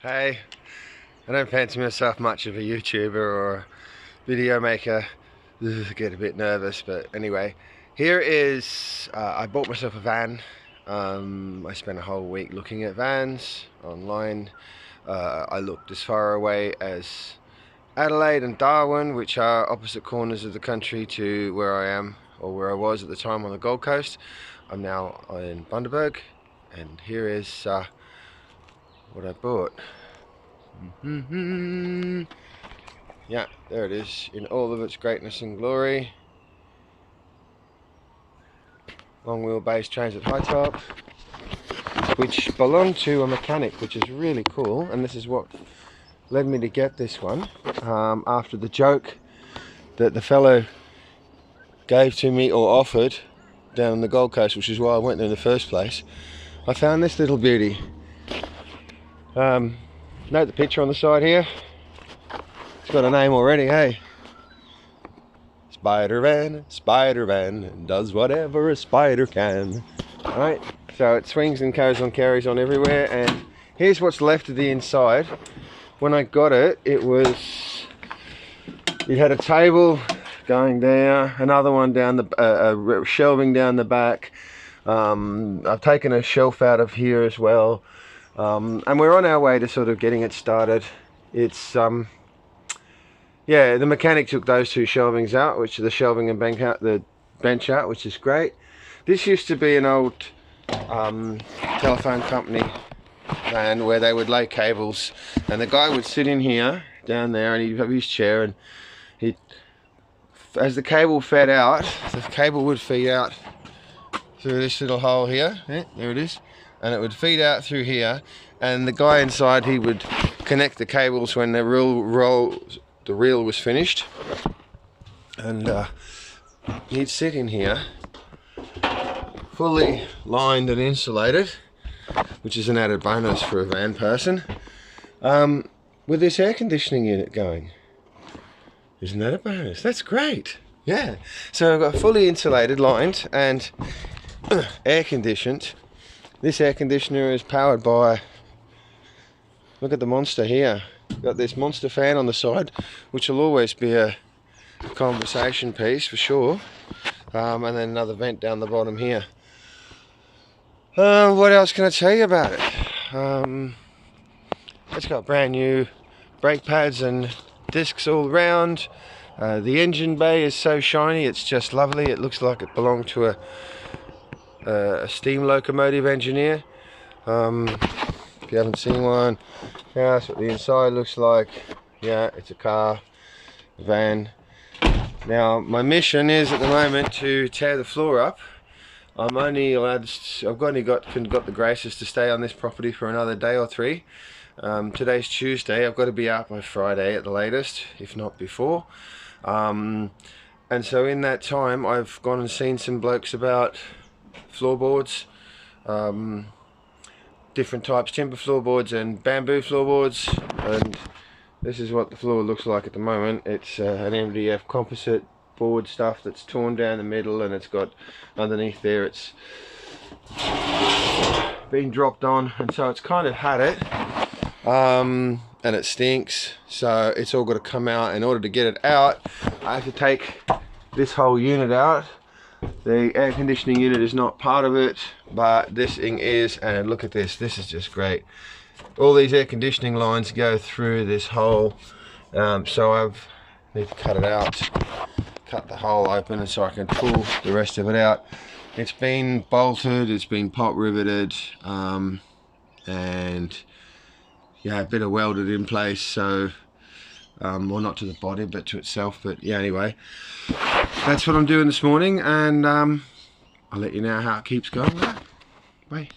Hey, I don't fancy myself much of a YouTuber or a video maker. I get a bit nervous, but anyway, here is, I bought myself a van. I spent a whole week looking at vans online. I looked as far away as Adelaide and Darwin, which are opposite corners of the country to where I am, or where I was at the time on the Gold Coast. I'm now in Bundaberg, and here is what I bought. Yeah, there it is in all of its greatness and glory. Long wheelbase transit high top, which belonged to a mechanic, which is really cool, and this is what led me to get this one, after the joke that the fellow gave to me or offered down on the Gold Coast, which is why I went there in the first place. I found this little beauty. Note the picture on the side here. It's got a name already, hey? Spider-Man does whatever a spider can. Alright, so it swings and carries on everywhere, and here's what's left of the inside. When I got it, it had a table going there, another one down the shelving down the back. I've taken a shelf out of here as well. And we're on our way to sort of getting it started. It's yeah, the mechanic took those two shelvings out, which are the shelving and the bench out, which is great. This used to be an old telephone company van where they would lay cables, and the guy would sit in here down there, and he'd have his chair, and as the cable fed out, the cable would feed out through this little hole here. Yeah, there it is. And it would feed out through here, and the guy inside, he would connect the cables when the reel was finished, and he'd sit in here fully lined and insulated, which is an added bonus for a van person, with this air conditioning unit going. Isn't that a bonus? That's great. Yeah, so I've got fully insulated, lined, and air conditioned. This air conditioner is powered by, look at the monster here. Got this monster fan on the side, which will always be a conversation piece for sure. And then another vent down the bottom here. What else can I tell you about it? It's got brand new brake pads and discs all around. The engine bay is so shiny, it's just lovely. It looks like it belonged to a steam locomotive engineer. If you haven't seen one, yeah, that's what the inside looks like. Yeah, it's a car, a van. Now my mission is at the moment to tear the floor up. I'm only allowed, I've only got the graces to stay on this property for another day or three. Today's Tuesday. I've got to be out by Friday at the latest, if not before. And so in that time I've gone and seen some blokes about floorboards, different types, timber floorboards and bamboo floorboards, and this is what the floor looks like at the moment. It's an MDF composite board stuff that's torn down the middle, and it's got underneath there, it's been dropped on, and so it's kind of had it, and it stinks, so it's all got to come out. In order to get it out, I have to take this whole unit out. The air conditioning unit is not part of it, but this thing is, and look at this, this is just great. All these air conditioning lines go through this hole, so I need to cut it out, cut the hole open, and so I can pull the rest of it out. It's been bolted, it's been pot riveted, and yeah, a bit of welded in place, so well, not to the body but to itself, but yeah, anyway, that's what I'm doing this morning, and I'll let you know how it keeps going. Bye.